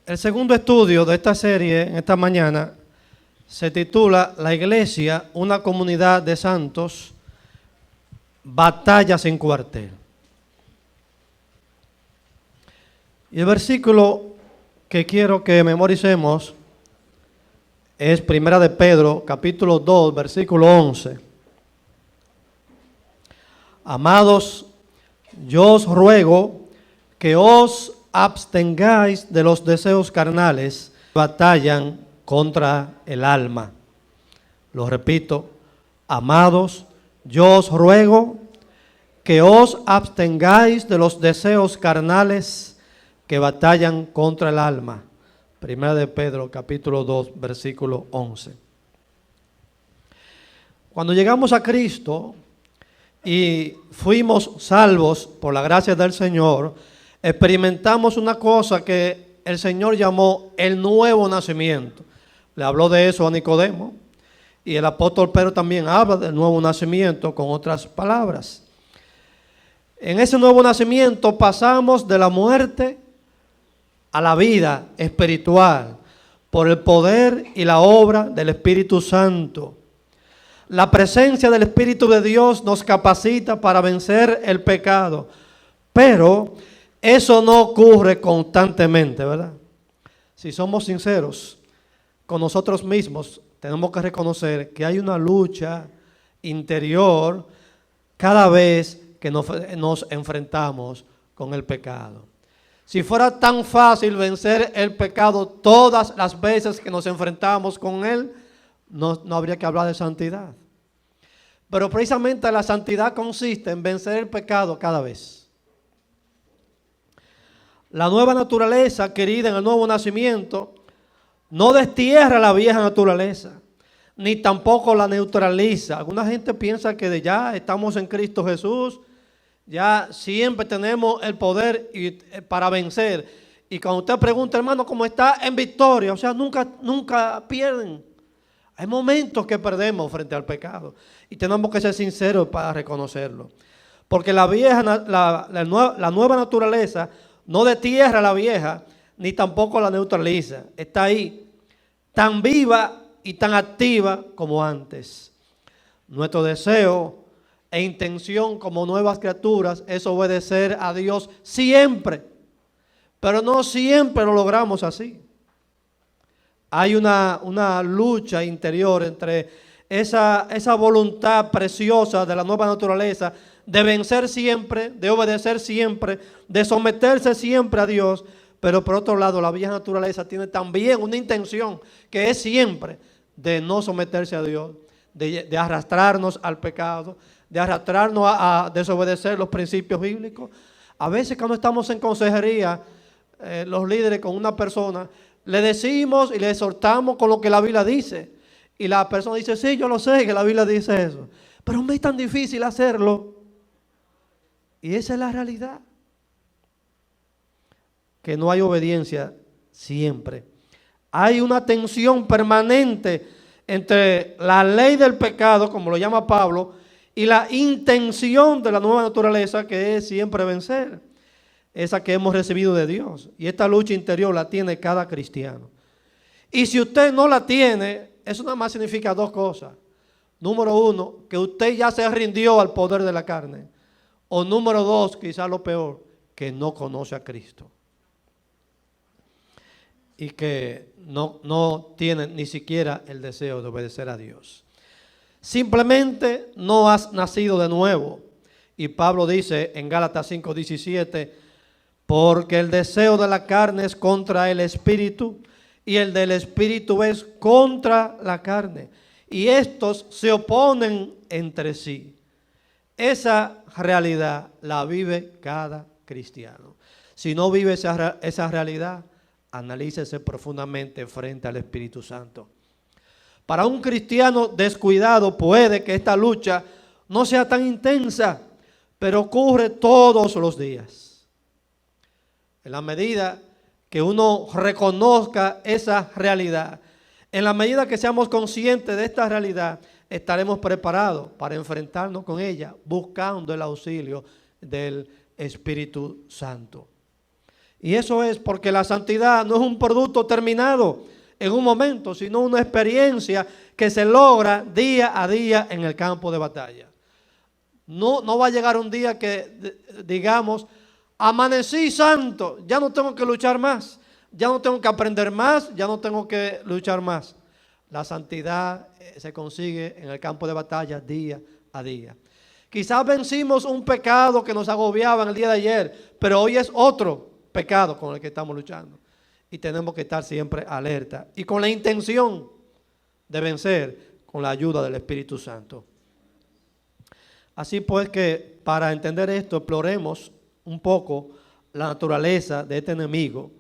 El segundo estudio de esta serie en esta mañana se titula La Iglesia, una comunidad de santos, batallas en cuartel. Y el versículo que quiero que memoricemos es Primera de Pedro, capítulo 2, versículo 11. Amados, yo os ruego que os abstengáis de los deseos carnales que batallan contra el alma. Lo repito, amados, yo os ruego que os abstengáis de los deseos carnales que batallan contra el alma. Primera de Pedro, capítulo 2, versículo 11. Cuando llegamos a Cristo y fuimos salvos por la gracia del Señor, experimentamos una cosa que el Señor llamó el nuevo nacimiento. Le habló de eso a Nicodemo, y el apóstol Pedro también habla del nuevo nacimiento con otras palabras. En ese nuevo nacimiento pasamos de la muerte a la vida espiritual por el poder y la obra del Espíritu Santo. La presencia del Espíritu de Dios nos capacita para vencer el pecado, pero eso no ocurre constantemente, ¿verdad? Si somos sinceros con nosotros mismos, tenemos que reconocer que hay una lucha interior cada vez que nos enfrentamos con el pecado. Si fuera tan fácil vencer el pecado todas las veces que nos enfrentamos con él, no habría que hablar de santidad. Pero precisamente la santidad consiste en vencer el pecado cada vez. La nueva naturaleza, querida, en el nuevo nacimiento, no destierra la vieja naturaleza, ni tampoco la neutraliza. Alguna gente piensa que ya estamos en Cristo Jesús, ya siempre tenemos el poder para vencer. Y cuando usted pregunta, hermano, ¿cómo está? En victoria, o sea, nunca pierden. Hay momentos que perdemos frente al pecado y tenemos que ser sinceros para reconocerlo. Porque la nueva naturaleza no destierra la vieja, ni tampoco la neutraliza. Está ahí, tan viva y tan activa como antes. Nuestro deseo e intención como nuevas criaturas es obedecer a Dios siempre, pero no siempre lo logramos así. Hay una lucha interior entre esa voluntad preciosa de la nueva naturaleza de vencer siempre, de obedecer siempre, de someterse siempre a Dios, pero por otro lado la vieja naturaleza tiene también una intención que es siempre de no someterse a Dios, de arrastrarnos al pecado, de arrastrarnos a desobedecer los principios bíblicos. A veces cuando estamos en consejería, los líderes con una persona, le decimos y le exhortamos con lo que la Biblia dice. Y la persona dice, sí, yo lo sé que la Biblia dice eso, pero me es tan difícil hacerlo. Y esa es la realidad. Que no hay obediencia siempre. Hay una tensión permanente entre la ley del pecado, como lo llama Pablo, y la intención de la nueva naturaleza, que es siempre vencer. Esa que hemos recibido de Dios. Y esta lucha interior la tiene cada cristiano. Y si usted no la tiene, eso nada más significa dos cosas. Número uno, que usted ya se rindió al poder de la carne. O número dos, quizás lo peor, que no conoce a Cristo. Y que no tiene ni siquiera el deseo de obedecer a Dios. Simplemente no has nacido de nuevo. Y Pablo dice en Gálatas 5:17, porque el deseo de la carne es contra el espíritu y el del espíritu es contra la carne. Y estos se oponen entre sí. Esa realidad la vive cada cristiano. Si no vive esa realidad, analícese profundamente frente al Espíritu Santo. Para un cristiano descuidado puede que esta lucha no sea tan intensa, pero ocurre todos los días. En la medida que uno reconozca esa realidad, en la medida que seamos conscientes de esta realidad, estaremos preparados para enfrentarnos con ella, buscando el auxilio del Espíritu Santo. Y eso es porque la santidad no es un producto terminado en un momento, sino una experiencia que se logra día a día en el campo de batalla. No va a llegar un día que digamos, amanecí santo, ya no tengo que luchar más, ya no tengo que aprender más, ya no tengo que luchar más. La santidad se consigue en el campo de batalla día a día. Quizás vencimos un pecado que nos agobiaba en el día de ayer, pero hoy es otro pecado con el que estamos luchando. Y tenemos que estar siempre alerta y con la intención de vencer con la ayuda del Espíritu Santo. Así pues que para entender esto, exploremos un poco la naturaleza de este enemigo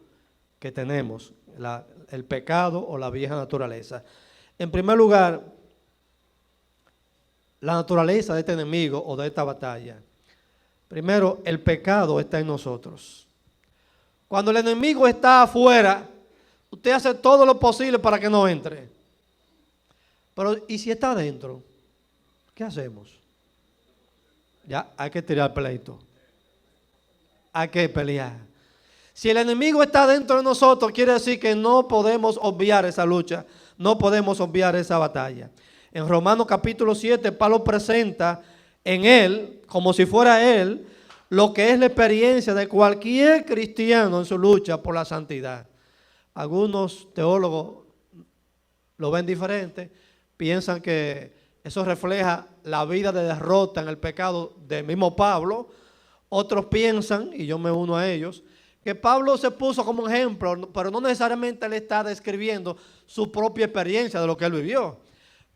que tenemos, el pecado o la vieja naturaleza. En primer lugar, la naturaleza de este enemigo o de esta batalla. Primero, el pecado está en nosotros. Cuando el enemigo está afuera, usted hace todo lo posible para que no entre. Pero, ¿y si está adentro? ¿Qué hacemos? Ya hay que tirar pleito. Hay que pelear. Si el enemigo está dentro de nosotros, quiere decir que no podemos obviar esa lucha. No podemos obviar esa batalla. En Romanos capítulo 7, Pablo presenta en él, como si fuera él, lo que es la experiencia de cualquier cristiano en su lucha por la santidad. Algunos teólogos lo ven diferente, piensan que eso refleja la vida de derrota en el pecado del mismo Pablo. Otros piensan, y yo me uno a ellos, que Pablo se puso como ejemplo, pero no necesariamente él está describiendo su propia experiencia de lo que él vivió.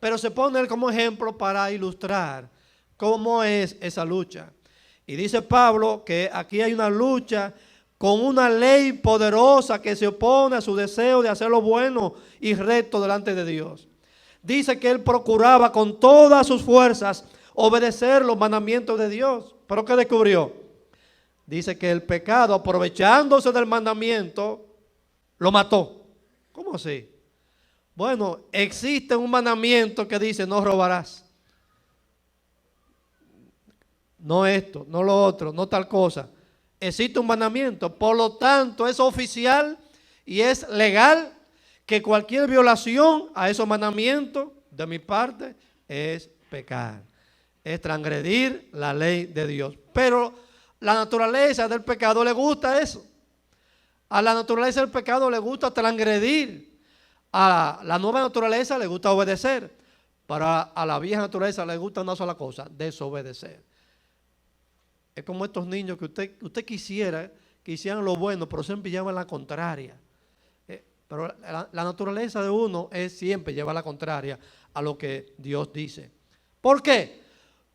Pero se pone él como ejemplo para ilustrar cómo es esa lucha. Y dice Pablo que aquí hay una lucha con una ley poderosa que se opone a su deseo de hacer lo bueno y recto delante de Dios. Dice que él procuraba con todas sus fuerzas obedecer los mandamientos de Dios. ¿Pero qué descubrió? Dice que el pecado, aprovechándose del mandamiento, lo mató. ¿Cómo así? Bueno, existe un mandamiento que dice no robarás. No esto, no lo otro, no tal cosa. Existe un mandamiento, por lo tanto es oficial y es legal que cualquier violación a esos mandamientos de mi parte es pecar, es transgredir la ley de Dios. Pero la naturaleza del pecado le gusta eso. A la naturaleza del pecado le gusta transgredir. A la nueva naturaleza le gusta obedecer. Pero a la vieja naturaleza le gusta una sola cosa, desobedecer. Es como estos niños que usted quisiera que hicieran lo bueno, pero siempre llevan la contraria. Pero la naturaleza de uno es siempre llevar la contraria a lo que Dios dice. ¿Por qué?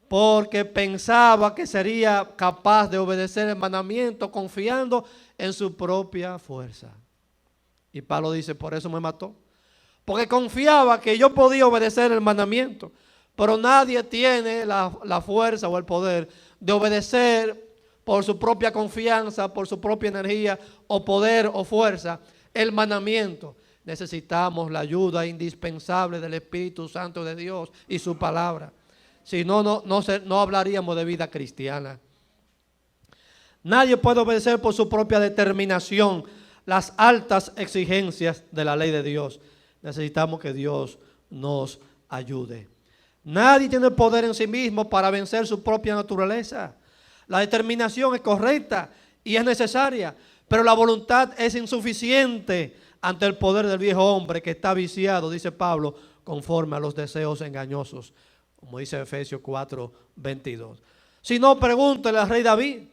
Porque pensaba que sería capaz de obedecer el mandamiento confiando en su propia fuerza. Y Pablo dice, por eso me mató. Porque confiaba que yo podía obedecer el mandamiento. Pero nadie tiene la fuerza o el poder de obedecer por su propia confianza, por su propia energía o poder o fuerza el mandamiento. Necesitamos la ayuda indispensable del Espíritu Santo de Dios y su palabra. Si no, no hablaríamos de vida cristiana. Nadie puede obedecer por su propia determinación las altas exigencias de la ley de Dios. Necesitamos que Dios nos ayude. Nadie tiene poder en sí mismo para vencer su propia naturaleza. La determinación es correcta y es necesaria, pero la voluntad es insuficiente ante el poder del viejo hombre que está viciado, dice Pablo, conforme a los deseos engañosos, como dice Efesios 4:22. Si no, pregúntele al rey David,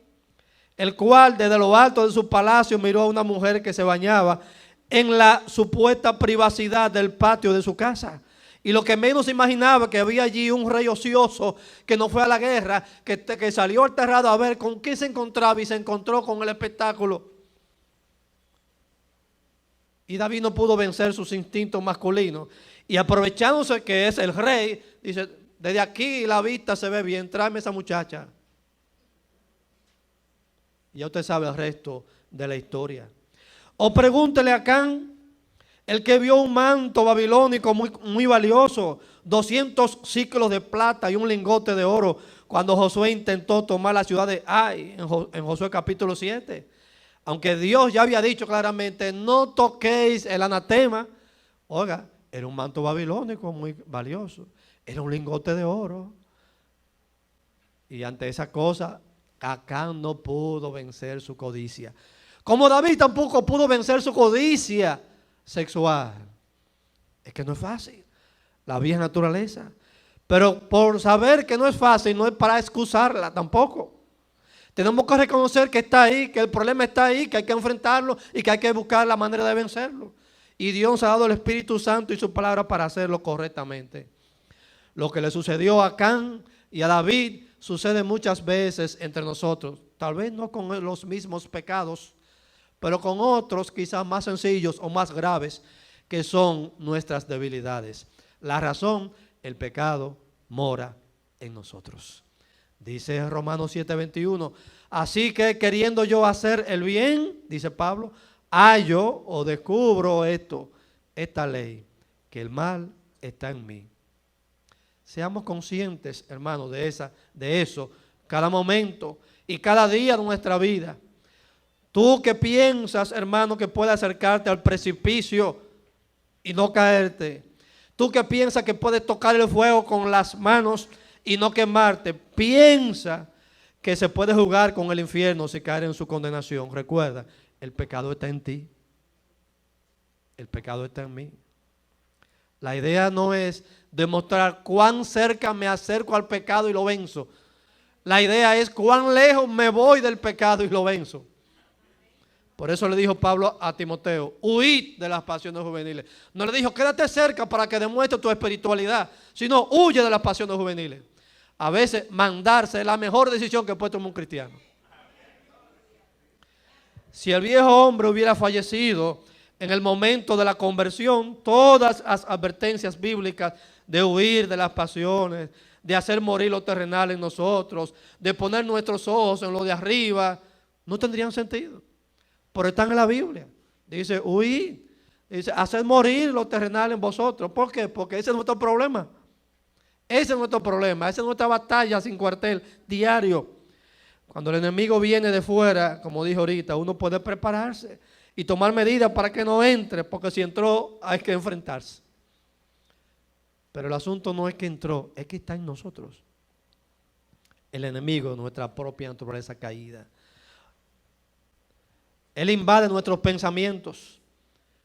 el cual desde lo alto de su palacio miró a una mujer que se bañaba en la supuesta privacidad del patio de su casa. Y lo que menos imaginaba que había allí un rey ocioso que no fue a la guerra, que salió al terrado a ver con qué se encontraba y se encontró con el espectáculo. Y David no pudo vencer sus instintos masculinos. Y aprovechándose que es el rey, dice, desde aquí la vista se ve bien, tráeme esa muchacha. Y ya usted sabe el resto de la historia. O pregúntele a Can, el que vio un manto babilónico muy valioso, 200 ciclos de plata y un lingote de oro, cuando Josué intentó tomar la ciudad de Ai, en Josué capítulo 7. Aunque Dios ya había dicho claramente, no toquéis el anatema. Oiga, era un manto babilónico muy valioso. Era un lingote de oro. Y ante esa cosa, Acán no pudo vencer su codicia. Como David tampoco pudo vencer su codicia sexual. Es que no es fácil. La vieja naturaleza. Pero por saber que no es fácil, no es para excusarla tampoco. Tenemos que reconocer que está ahí, que el problema está ahí, que hay que enfrentarlo y que hay que buscar la manera de vencerlo. Y Dios nos ha dado el Espíritu Santo y su palabra para hacerlo correctamente. Lo que le sucedió a Acán y a David sucede muchas veces entre nosotros. Tal vez no con los mismos pecados, pero con otros quizás más sencillos o más graves, que son nuestras debilidades. La razón, el pecado mora en nosotros. Dice Romanos 7:21, así que queriendo yo hacer el bien, dice Pablo, hallo o descubro esta ley, que el mal está en mí. Seamos conscientes, hermanos, de eso, cada momento y cada día de nuestra vida. Tú que piensas, hermano, que puedes acercarte al precipicio y no caerte. Tú que piensas que puedes tocar el fuego con las manos y no quemarte. Piensa que se puede jugar con el infierno si caer en su condenación. Recuerda, el pecado está en ti. El pecado está en mí. La idea no es demostrar cuán cerca me acerco al pecado y lo venzo. La idea es cuán lejos me voy del pecado y lo venzo. Por eso le dijo Pablo a Timoteo, huid de las pasiones juveniles. No le dijo, quédate cerca para que demuestre tu espiritualidad, sino huye de las pasiones juveniles. A veces mandarse es la mejor decisión que puede tomar un cristiano. Si el viejo hombre hubiera fallecido en el momento de la conversión, todas las advertencias bíblicas de huir de las pasiones, de hacer morir lo terrenal en nosotros, de poner nuestros ojos en lo de arriba, no tendrían sentido. Pero están en la Biblia. Dice, huir. Dice, hacer morir lo terrenal en vosotros. ¿Por qué? Porque ese es nuestro problema. Ese es nuestro problema. Esa es nuestra batalla sin cuartel, diario. Cuando el enemigo viene de fuera, como dije ahorita, uno puede prepararse y tomar medidas para que no entre, porque si entró hay que enfrentarse. Pero el asunto no es que entró, es que está en nosotros. El enemigo, nuestra propia naturaleza caída. Él invade nuestros pensamientos,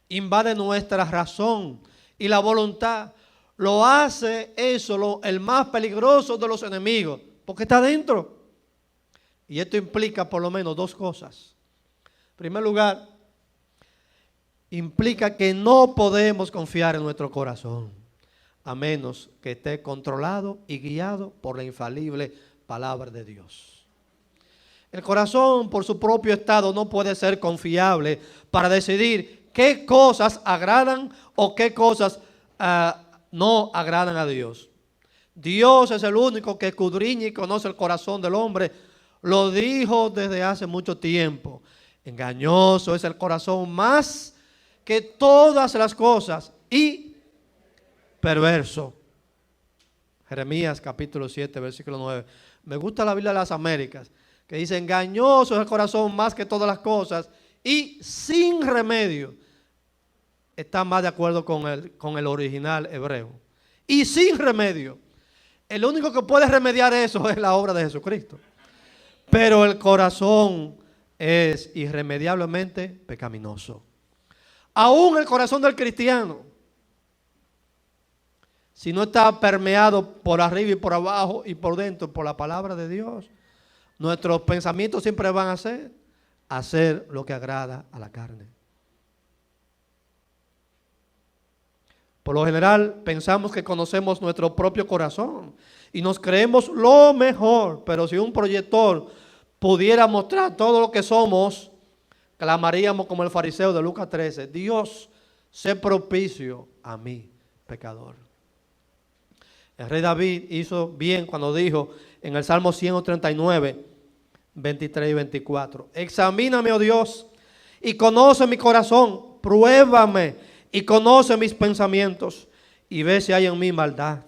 invade nuestra razón y la voluntad. Lo hace eso, el más peligroso de los enemigos, porque está dentro. Y esto implica por lo menos dos cosas. En primer lugar, implica que no podemos confiar en nuestro corazón, a menos que esté controlado y guiado por la infalible palabra de Dios. El corazón por su propio estado no puede ser confiable para decidir qué cosas agradan o qué cosas no agradan a Dios. Dios es el único que escudriña y conoce el corazón del hombre. Lo dijo desde hace mucho tiempo. Engañoso es el corazón más que todas las cosas y perverso. Jeremías capítulo 7, versículo 9. Me gusta la Biblia de las Américas, que dice, engañoso es el corazón más que todas las cosas y sin remedio. Está más de acuerdo con el original hebreo. Y sin remedio. El único que puede remediar eso es la obra de Jesucristo. Pero el corazón es irremediablemente pecaminoso. Aún el corazón del cristiano, si no está permeado por arriba y por abajo y por dentro por la palabra de Dios, nuestros pensamientos siempre van a ser hacer lo que agrada a la carne. Por lo general pensamos que conocemos nuestro propio corazón y nos creemos lo mejor, pero si un proyector pudiera mostrar todo lo que somos, clamaríamos como el fariseo de Lucas 13, Dios, sé propicio a mí, pecador. El rey David hizo bien cuando dijo en el Salmo 139, 23 y 24, examíname, oh Dios, y conoce mi corazón, pruébame y conoce mis pensamientos, y ve si hay en mí maldad,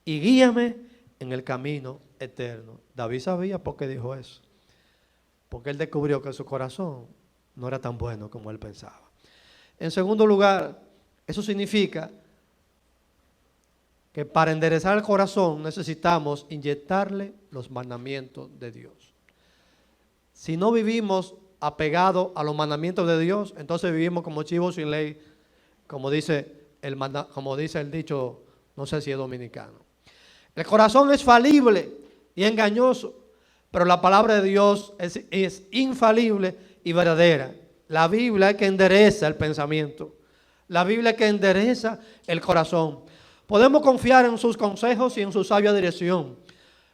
y guíame en el camino eterno. David sabía por qué dijo eso, porque él descubrió que su corazón no era tan bueno como él pensaba. En segundo lugar, eso significa que para enderezar el corazón necesitamos inyectarle los mandamientos de Dios. Si no vivimos apegados a los mandamientos de Dios, entonces vivimos como chivos sin ley, como dice el dicho, no sé si es dominicano. El corazón es falible y engañoso, pero la palabra de Dios es infalible y verdadera. La Biblia es que endereza el pensamiento. La Biblia es que endereza el corazón. Podemos confiar en sus consejos y en su sabia dirección.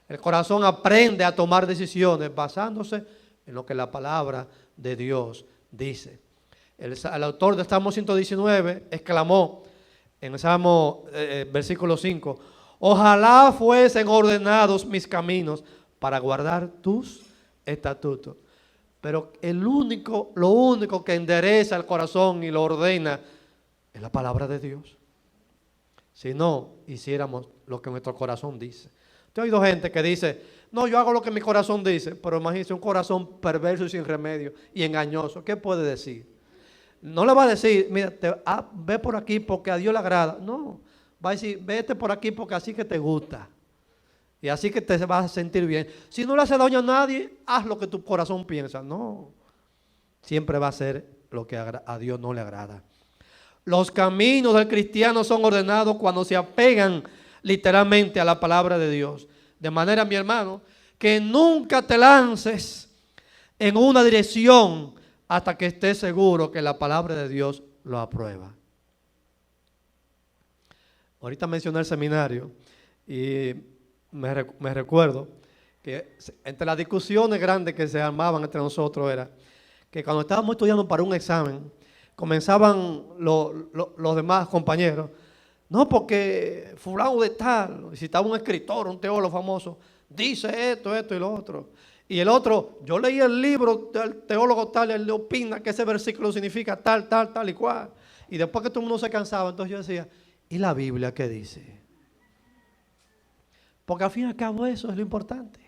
El corazón aprende a tomar decisiones basándose en lo que la palabra de Dios dice. El autor del Salmo 119 exclamó en el Salmo versículo 5: ojalá fuesen ordenados mis caminos para guardar tus estatutos. Pero lo único que endereza el corazón y lo ordena es la palabra de Dios. Si no hiciéramos lo que nuestro corazón dice. Te he oído gente que dice, no, yo hago lo que mi corazón dice, pero imagínese un corazón perverso y sin remedio y engañoso. ¿Qué puede decir? No le va a decir, mira, ve por aquí porque a Dios le agrada. No, va a decir, vete por aquí porque así que te gusta. Y así que te vas a sentir bien. Si no le hace daño a nadie, haz lo que tu corazón piensa. No, siempre va a ser lo que a Dios no le agrada. Los caminos del cristiano son ordenados cuando se apegan literalmente a la palabra de Dios. De manera, mi hermano, que nunca te lances en una dirección hasta que estés seguro que la palabra de Dios lo aprueba. Ahorita mencioné el seminario y me recuerdo que entre las discusiones grandes que se armaban entre nosotros era que cuando estábamos estudiando para un examen, comenzaban los demás compañeros, no, porque fulano de tal, si estaba un escritor, un teólogo famoso, dice esto y lo otro. Y el otro, yo leí el libro del teólogo tal, y él opina que ese versículo significa tal y cual. Y después que todo el mundo se cansaba, entonces yo decía, ¿y la Biblia qué dice? Porque al fin y al cabo eso es lo importante.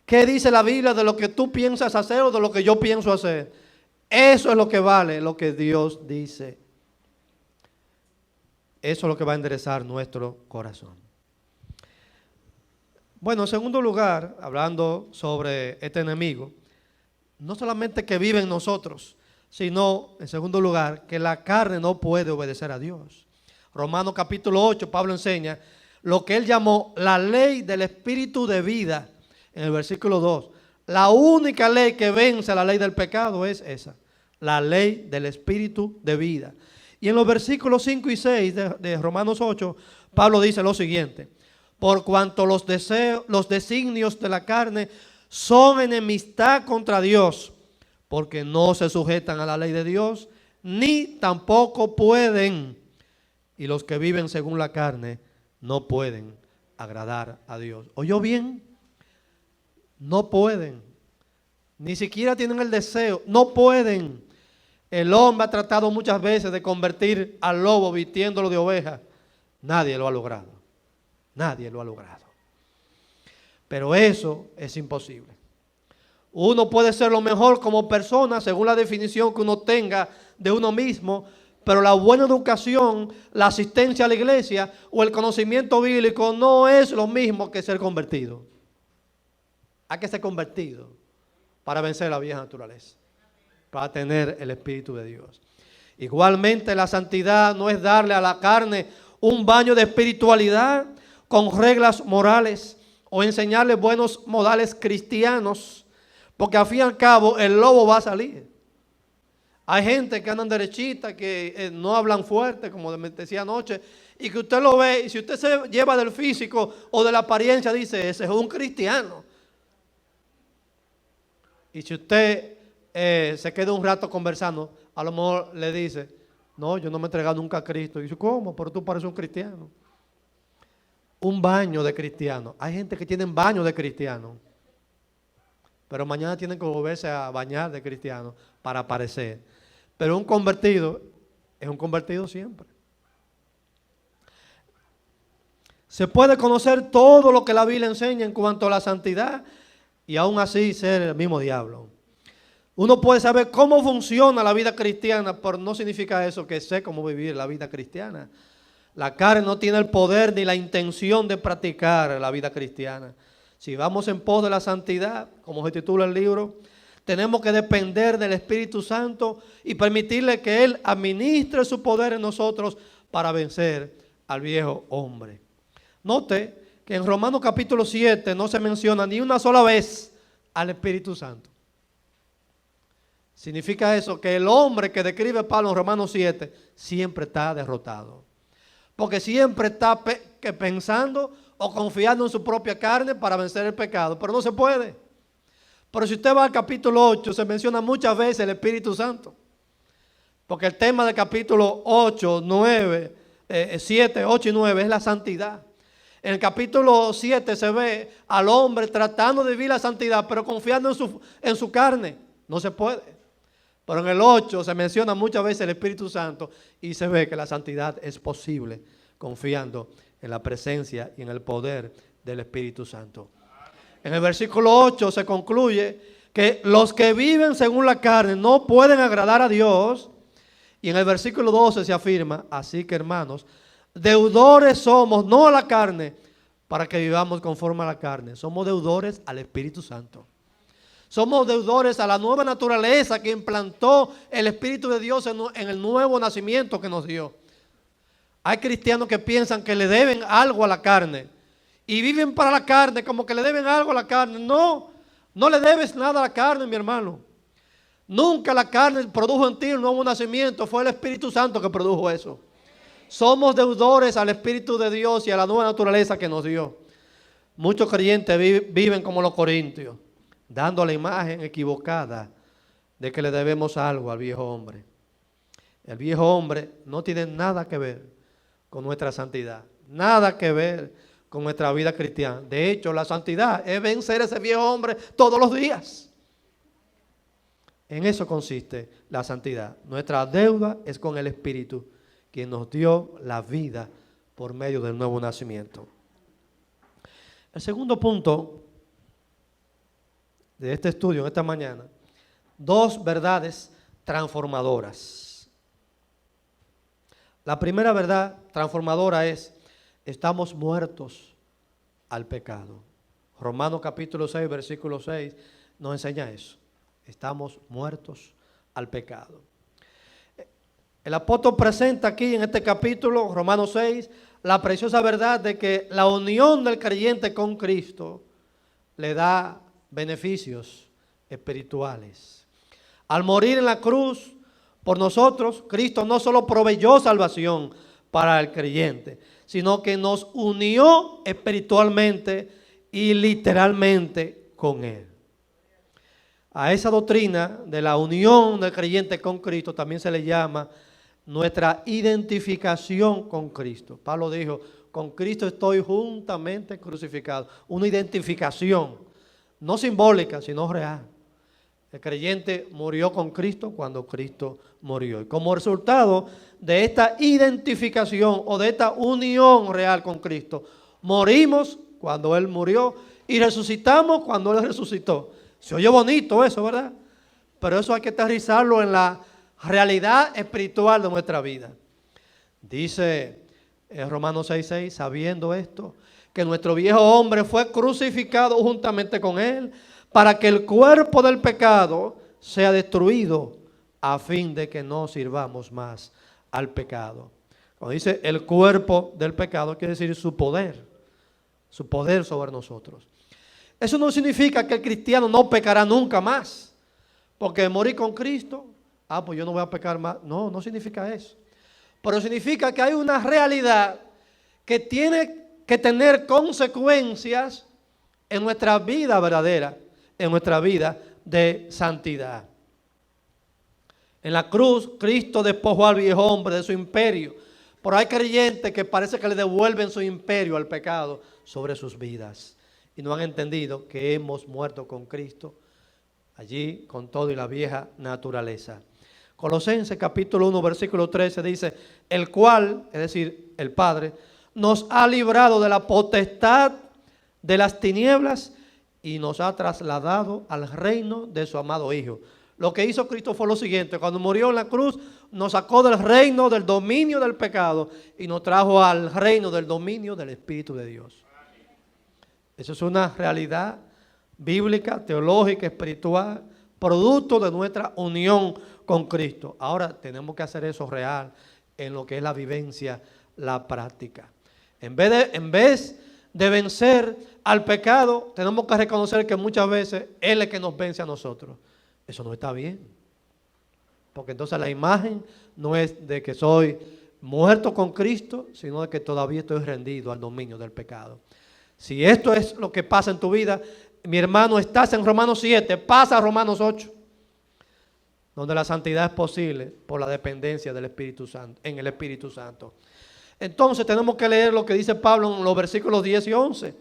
¿Qué dice la Biblia de lo que tú piensas hacer o de lo que yo pienso hacer? Eso es lo que vale, lo que Dios dice. Eso es lo que va a enderezar nuestro corazón. Bueno, en segundo lugar, hablando sobre este enemigo, no solamente que vive en nosotros, sino, en segundo lugar, que la carne no puede obedecer a Dios. Romanos capítulo 8, Pablo enseña lo que él llamó la ley del espíritu de vida, en el versículo 2. La única ley que vence a la ley del pecado es esa, la ley del espíritu de vida. Y en los versículos 5 y 6 de Romanos 8, Pablo dice lo siguiente: por cuanto los designios de la carne son enemistad contra Dios, porque no se sujetan a la ley de Dios, ni tampoco pueden. Y los que viven según la carne no pueden agradar a Dios. ¿Oyó bien? No pueden. Ni siquiera tienen el deseo. No pueden. El hombre ha tratado muchas veces de convertir al lobo vistiéndolo de oveja. Nadie lo ha logrado. Nadie lo ha logrado. Pero eso es imposible. Uno puede ser lo mejor como persona según la definición que uno tenga de uno mismo, pero la buena educación, la asistencia a la iglesia o el conocimiento bíblico no es lo mismo que ser convertido. Hay que ser convertido para vencer la vieja naturaleza, para tener el Espíritu de Dios. Igualmente, la santidad no es darle a la carne un baño de espiritualidad con reglas morales o enseñarle buenos modales cristianos, porque al fin y al cabo el lobo va a salir. Hay gente que andan derechita, que no hablan fuerte, como me decía anoche, y que usted lo ve, y si usted se lleva del físico o de la apariencia, dice, ese es un cristiano. Y si usted se queda un rato conversando, a lo mejor le dice, no, yo no me he entregado nunca a Cristo. Y dice, ¿cómo? Pero tú pareces un cristiano. Un baño de cristiano. Hay gente que tiene baño de cristiano, pero mañana tienen que volverse a bañar de cristiano para aparecer. Pero un convertido es un convertido siempre. Se puede conocer todo lo que la Biblia enseña en cuanto a la santidad y aún así ser el mismo diablo. Uno puede saber cómo funciona la vida cristiana, pero no significa eso que sé cómo vivir la vida cristiana. La carne no tiene el poder ni la intención de practicar la vida cristiana. Si vamos en pos de la santidad, como se titula el libro, tenemos que depender del Espíritu Santo y permitirle que Él administre su poder en nosotros para vencer al viejo hombre. Note que en Romanos capítulo 7 no se menciona ni una sola vez al Espíritu Santo. Significa eso que el hombre que describe Pablo en Romanos 7 siempre está derrotado. Porque siempre está pensando o confiando en su propia carne para vencer el pecado. Pero no se puede. Pero si usted va al capítulo 8, se menciona muchas veces el Espíritu Santo. Porque el tema del capítulo 8, 9, 7, 8 y 9 es la santidad. En el capítulo 7 se ve al hombre tratando de vivir la santidad, pero confiando en su carne. No se puede. Pero en el 8 se menciona muchas veces el Espíritu Santo y se ve que la santidad es posible confiando en la presencia y en el poder del Espíritu Santo. En el versículo 8 se concluye que los que viven según la carne no pueden agradar a Dios. Y en el versículo 12 se afirma, así que hermanos, deudores somos, no a la carne, para que vivamos conforme a la carne. Somos deudores al Espíritu Santo. Somos deudores a la nueva naturaleza que implantó el Espíritu de Dios en el nuevo nacimiento que nos dio. Hay cristianos que piensan que le deben algo a la carne y viven para la carne como que le deben algo a la carne. No, no le debes nada a la carne, mi hermano. Nunca la carne produjo en ti el nuevo nacimiento, fue el Espíritu Santo que produjo eso. Somos deudores al Espíritu de Dios y a la nueva naturaleza que nos dio. Muchos creyentes viven como los corintios, dando la imagen equivocada de que le debemos algo al viejo hombre. El viejo hombre no tiene nada que ver con nuestra santidad, nada que ver con nuestra vida cristiana. De hecho, la santidad es vencer a ese viejo hombre todos los días. En eso consiste la santidad. Nuestra deuda es con el Espíritu, quien nos dio la vida por medio del nuevo nacimiento. El segundo punto de este estudio en esta mañana, dos verdades transformadoras. La primera verdad transformadora es: estamos muertos al pecado. Romanos capítulo 6, versículo 6 nos enseña eso. Estamos muertos al pecado. El apóstol presenta aquí en este capítulo, Romanos 6, la preciosa verdad de que la unión del creyente con Cristo le da beneficios espirituales. Al morir en la cruz por nosotros, Cristo no solo proveyó salvación para el creyente, sino que nos unió espiritualmente y literalmente con Él. A esa doctrina de la unión del creyente con Cristo también se le llama nuestra identificación con Cristo. Pablo dijo, con Cristo estoy juntamente crucificado. Una identificación, no simbólica, sino real. El creyente murió con Cristo cuando Cristo murió. Y como resultado de esta identificación o de esta unión real con Cristo, morimos cuando Él murió y resucitamos cuando Él resucitó. Se oye bonito eso, ¿verdad? Pero eso hay que aterrizarlo en la realidad espiritual de nuestra vida. Dice Romanos 6:6, sabiendo esto, que nuestro viejo hombre fue crucificado juntamente con Él, para que el cuerpo del pecado sea destruido, a fin de que no sirvamos más al pecado. Cuando dice el cuerpo del pecado, quiere decir su poder sobre nosotros. Eso no significa que el cristiano no pecará nunca más, porque morir con Cristo, pues yo no voy a pecar más. No, no significa eso. Pero significa que hay una realidad que tiene que tener consecuencias en nuestra vida verdadera, en nuestra vida de santidad. En la cruz, Cristo despojó al viejo hombre de su imperio. Pero hay creyentes que parece que le devuelven su imperio al pecado sobre sus vidas. Y no han entendido que hemos muerto con Cristo allí con todo y la vieja naturaleza. Colosenses capítulo 1 versículo 13 dice, el cual, es decir, el Padre, nos ha librado de la potestad de las tinieblas y nos ha trasladado al reino de su amado Hijo, Lo que hizo Cristo fue lo siguiente: cuando murió en la cruz, nos sacó del reino del dominio del pecado y nos trajo al reino del dominio del Espíritu de Dios. Eso es una realidad bíblica, teológica, espiritual, producto de nuestra unión con Cristo. Ahora tenemos que hacer eso real en lo que es la vivencia, la práctica. En vez de vencer al pecado, tenemos que reconocer que muchas veces Él es el que nos vence a nosotros. Eso no está bien. Porque entonces la imagen no es de que soy muerto con Cristo, sino de que todavía estoy rendido al dominio del pecado. Si esto es lo que pasa en tu vida, mi hermano, estás en Romanos 7, pasa a Romanos 8, donde la santidad es posible por la dependencia del Espíritu Santo, en el Espíritu Santo. Entonces tenemos que leer lo que dice Pablo en los versículos 10 y 11.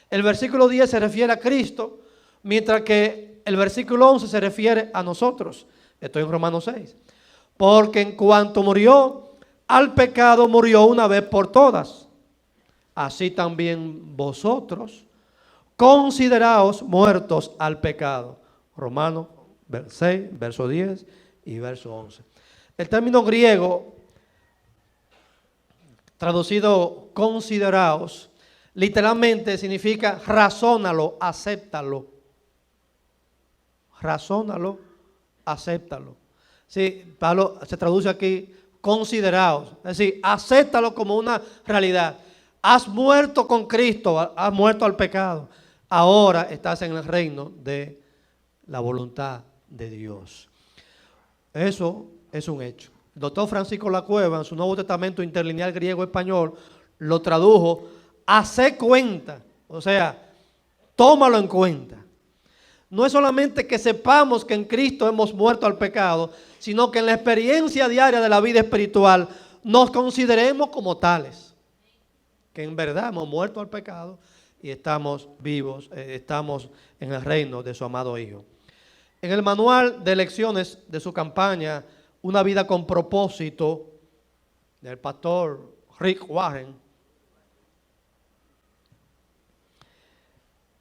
El versículo 10 se refiere a Cristo, mientras que el versículo 11 se refiere a nosotros. Estoy en Romanos 6. Porque en cuanto murió al pecado, murió una vez por todas. Así también vosotros consideraos muertos al pecado. Romanos 6, verso 10 y verso 11. El término griego traducido consideraos, literalmente significa razónalo, acéptalo. Razónalo, acéptalo. Sí, Pablo se traduce aquí consideraos, es decir, acéptalo como una realidad. Has muerto con Cristo, has muerto al pecado. Ahora estás en el reino de la voluntad de Dios. Eso es un hecho. El doctor Francisco Lacueva, en su Nuevo Testamento interlineal griego-español, lo tradujo: hace cuenta, o sea, tómalo en cuenta. No es solamente que sepamos que en Cristo hemos muerto al pecado, sino que en la experiencia diaria de la vida espiritual nos consideremos como tales, que en verdad hemos muerto al pecado y estamos vivos, estamos en el reino de su amado Hijo. En el manual de lecciones de su campaña, Una vida con propósito, del pastor Rick Warren,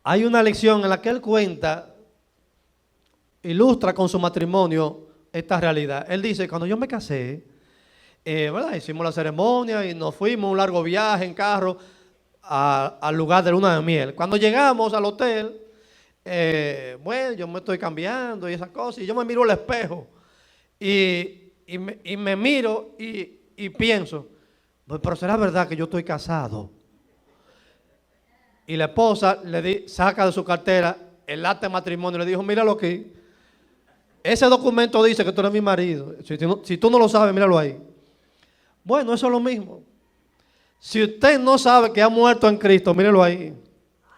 hay una lección en la que él cuenta, ilustra con su matrimonio esta realidad. Él dice: cuando yo me casé, ¿verdad? Hicimos la ceremonia y nos fuimos un largo viaje en carro al lugar de luna de miel. Cuando llegamos al hotel, bueno, yo me estoy cambiando y esas cosas, y yo me miro al espejo y me miro y pienso: pero será verdad que yo estoy casado. Y la esposa saca de su cartera el acta de matrimonio y le dijo: míralo aquí, ese documento dice que tú eres mi marido. Si tú no lo sabes, míralo ahí. Bueno, eso es lo mismo. Si usted no sabe que ha muerto en Cristo, mírelo ahí.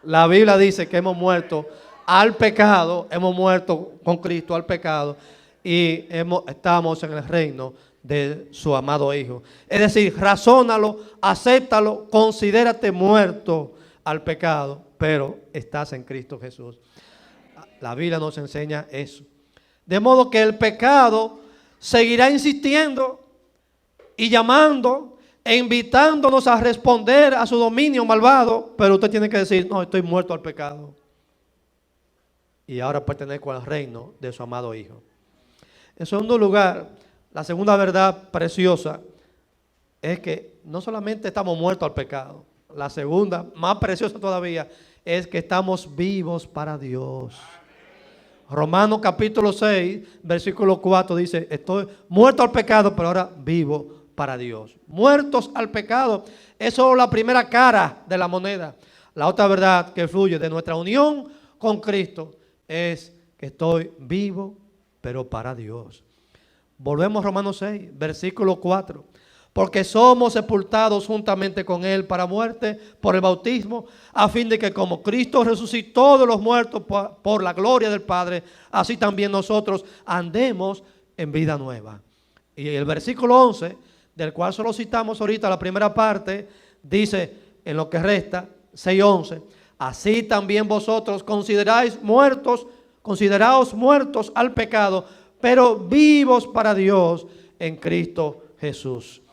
La Biblia dice que hemos muerto al pecado, hemos muerto con Cristo al pecado y estamos en el reino de su amado Hijo. Es decir, razónalo, acéptalo, considérate muerto al pecado, pero estás en Cristo Jesús. La Biblia nos enseña eso. De modo que el pecado seguirá insistiendo y llamando e invitándonos a responder a su dominio malvado, pero usted tiene que decir: no, estoy muerto al pecado y ahora pertenezco al reino de su amado Hijo. En segundo lugar, la segunda verdad preciosa es que no solamente estamos muertos al pecado, la segunda, más preciosa todavía, es que estamos vivos para Dios. Romanos capítulo 6, versículo 4 dice: estoy muerto al pecado, pero ahora vivo para Dios. Muertos al pecado es solo la primera cara de la moneda. La otra verdad que fluye de nuestra unión con Cristo es que estoy vivo, pero para Dios. Volvemos a Romanos 6, versículo 4. Porque somos sepultados juntamente con Él para muerte por el bautismo, a fin de que como Cristo resucitó de los muertos por la gloria del Padre, así también nosotros andemos en vida nueva. Y el versículo 11, del cual solo citamos ahorita la primera parte, dice en lo que resta, 6:11, así también vosotros consideraos muertos al pecado, pero vivos para Dios en Cristo Jesús.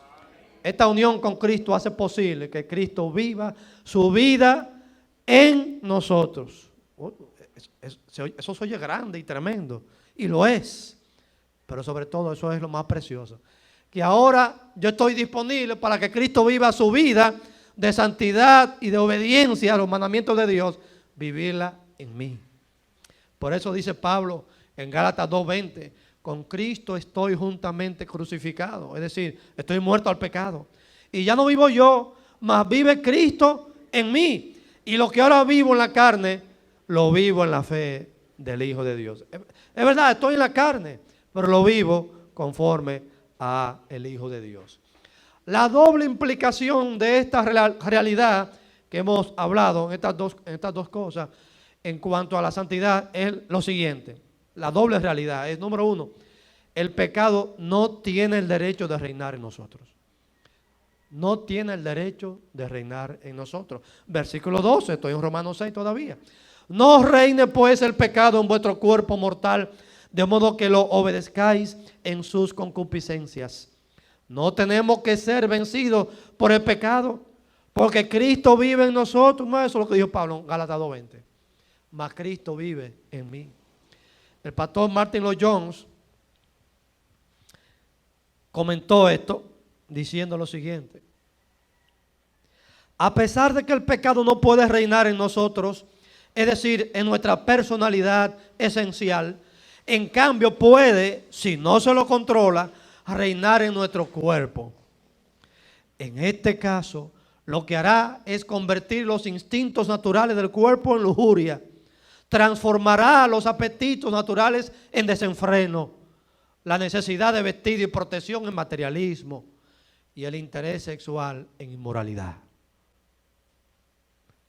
Esta unión con Cristo hace posible que Cristo viva su vida en nosotros. Eso se oye grande y tremendo. y lo es. Pero sobre todo eso es lo más precioso. Que ahora yo estoy disponible para que Cristo viva su vida de santidad y de obediencia a los mandamientos de Dios, vivirla en mí. Por eso dice Pablo en Gálatas 2:20, con Cristo estoy juntamente crucificado. Es decir, estoy muerto al pecado. Y ya no vivo yo, mas vive Cristo en mí. Y lo que ahora vivo en la carne, lo vivo en la fe del Hijo de Dios. Es verdad, estoy en la carne, pero lo vivo conforme a el Hijo de Dios. La doble implicación de esta realidad que hemos hablado en estas dos cosas en cuanto a la santidad es lo siguiente. La doble realidad es, número uno, el pecado no tiene el derecho de reinar en nosotros. No tiene el derecho de reinar en nosotros. Versículo 12, estoy en Romanos 6 todavía. No reine pues el pecado en vuestro cuerpo mortal, de modo que lo obedezcáis en sus concupiscencias. No tenemos que ser vencidos por el pecado, porque Cristo vive en nosotros. No, eso es lo que dijo Pablo en Gálatas 2:20. Mas Cristo vive en mí. El pastor Martin Lloyd-Jones comentó esto diciendo lo siguiente: a pesar de que el pecado no puede reinar en nosotros, es decir, en nuestra personalidad esencial, en cambio puede, si no se lo controla, reinar en nuestro cuerpo. En este caso, lo que hará es convertir los instintos naturales del cuerpo en lujuria. Transformará los apetitos naturales en desenfreno, la necesidad de vestido y protección en materialismo y el interés sexual en inmoralidad.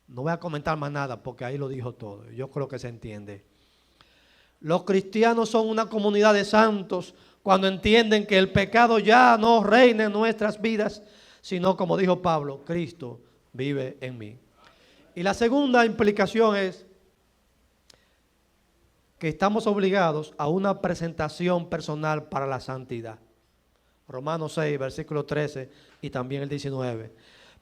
No voy a comentar más nada porque ahí lo dijo todo. Yo creo que se entiende. Los cristianos son una comunidad de santos cuando entienden que el pecado ya no reina en nuestras vidas, sino, como dijo Pablo, Cristo vive en mí. Y la segunda implicación es que estamos obligados a una presentación personal para la santidad. Romanos 6, versículo 13 y también el 19.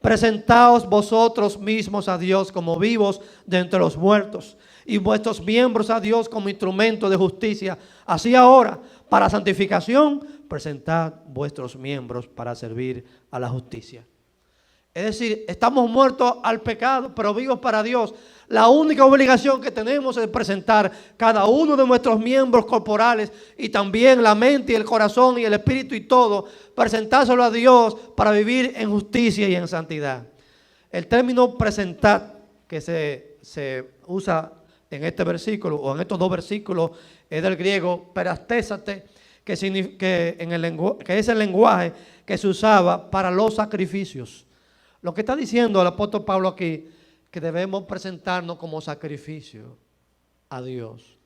Presentaos vosotros mismos a Dios como vivos de entre los muertos, y vuestros miembros a Dios como instrumento de justicia. Así ahora, para santificación, presentad vuestros miembros para servir a la justicia. Es decir, estamos muertos al pecado, pero vivos para Dios. La única obligación que tenemos es presentar cada uno de nuestros miembros corporales y también la mente y el corazón y el espíritu y todo, presentárselo a Dios para vivir en justicia y en santidad. El término presentar que se usa en este versículo o en estos dos versículos es del griego perastésate, que es el lenguaje que se usaba para los sacrificios. Lo que está diciendo el apóstol Pablo aquí, que debemos presentarnos como sacrificio a Dios.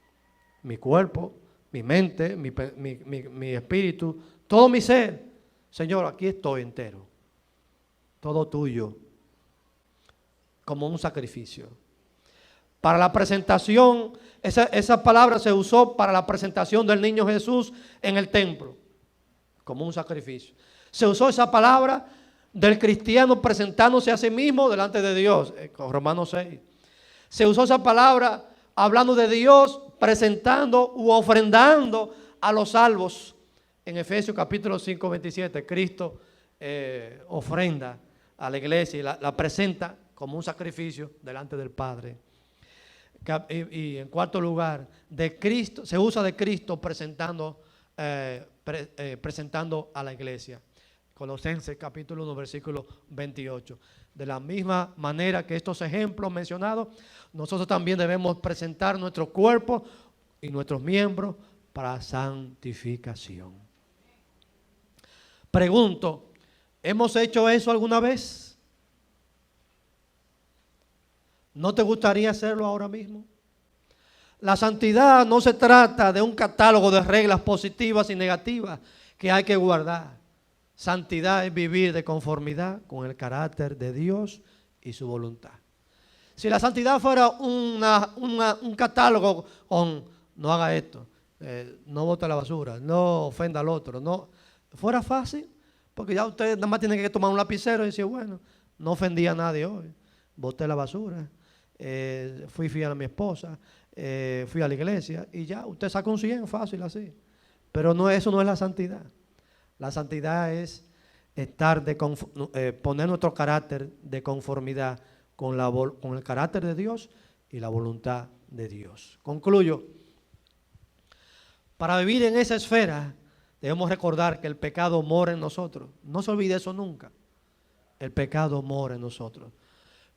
Mi cuerpo, mi mente, mi espíritu, todo mi ser. Señor, aquí estoy entero. Todo tuyo. Como un sacrificio. Para la presentación, esa palabra se usó para la presentación del niño Jesús en el templo. Como un sacrificio. Se usó esa palabra del cristiano presentándose a sí mismo delante de Dios, con Romanos 6. Se usó esa palabra hablando de Dios presentando u ofrendando a los salvos. En Efesios capítulo 5, 27, Cristo ofrenda a la iglesia y la presenta como un sacrificio delante del Padre. Y en cuarto lugar, de Cristo, se usa de Cristo presentando a la iglesia. Colosenses capítulo 1, versículo 28. De la misma manera que estos ejemplos mencionados, nosotros también debemos presentar nuestro cuerpo y nuestros miembros para santificación. Pregunto, ¿hemos hecho eso alguna vez? ¿No te gustaría hacerlo ahora mismo? La santidad no se trata de un catálogo de reglas positivas y negativas que hay que guardar. Santidad es vivir de conformidad con el carácter de Dios y su voluntad. Si la santidad fuera un catálogo con no haga esto, no bote la basura, no ofenda al otro, no fuera fácil, porque ya usted nada más tiene que tomar un lapicero y decir, bueno, no ofendí a nadie hoy, boté la basura, fui fiel a mi esposa, fui a la iglesia y ya, usted saca un 100 fácil así. Pero no, eso no es la santidad. La santidad es poner nuestro carácter de conformidad con el carácter de Dios y la voluntad de Dios. Concluyo. Para vivir en esa esfera debemos recordar que el pecado mora en nosotros. No se olvide eso nunca. El pecado mora en nosotros.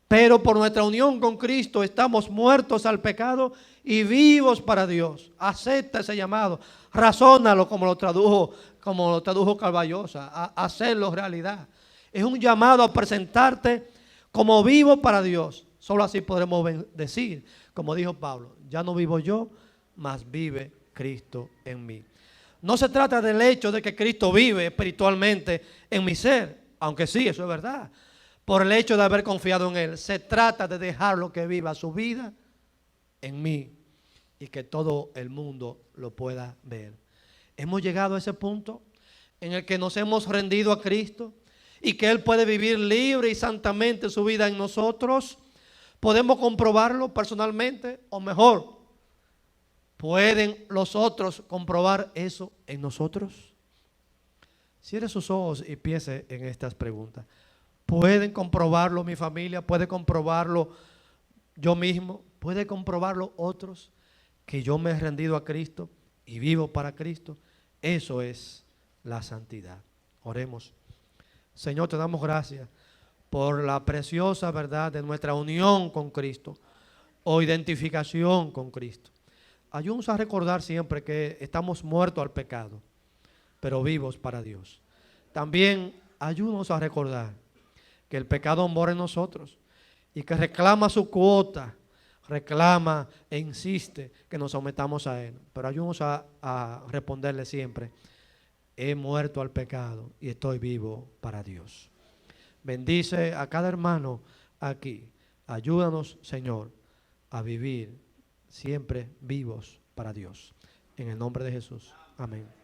Pero por nuestra unión con Cristo estamos muertos al pecado y vivos para Dios. Acepta ese llamado. Razónalo como lo tradujo Carballosa. A hacerlo realidad. Es un llamado a presentarte como vivo para Dios. Solo así podremos decir, como dijo Pablo, ya no vivo yo, mas vive Cristo en mí. No se trata del hecho de que Cristo vive espiritualmente en mi ser, aunque sí, eso es verdad. Por el hecho de haber confiado en Él, se trata de dejarlo que viva su vida en mí y que todo el mundo lo pueda ver. Hemos llegado a ese punto en el que nos hemos rendido a Cristo y que Él puede vivir libre y santamente su vida en nosotros. Podemos comprobarlo personalmente, o mejor, ¿pueden los otros comprobar eso en nosotros? Cierre sus ojos y piense en estas preguntas. ¿Pueden comprobarlo mi familia? ¿Puede comprobarlo yo mismo? ¿Puede comprobarlo otros? Que yo me he rendido a Cristo y vivo para Cristo. Eso es la santidad. Oremos. Señor, te damos gracias por la preciosa verdad de nuestra unión con Cristo o identificación con Cristo. Ayúdanos a recordar siempre que estamos muertos al pecado, pero vivos para Dios. También ayúdanos a recordar que el pecado mora en nosotros y que reclama su cuota, reclama e insiste que nos sometamos a Él. Pero ayúdanos a responderle siempre: he muerto al pecado y estoy vivo para Dios. Bendice a cada hermano aquí. Ayúdanos, Señor, a vivir siempre vivos para Dios. En el nombre de Jesús. Amén.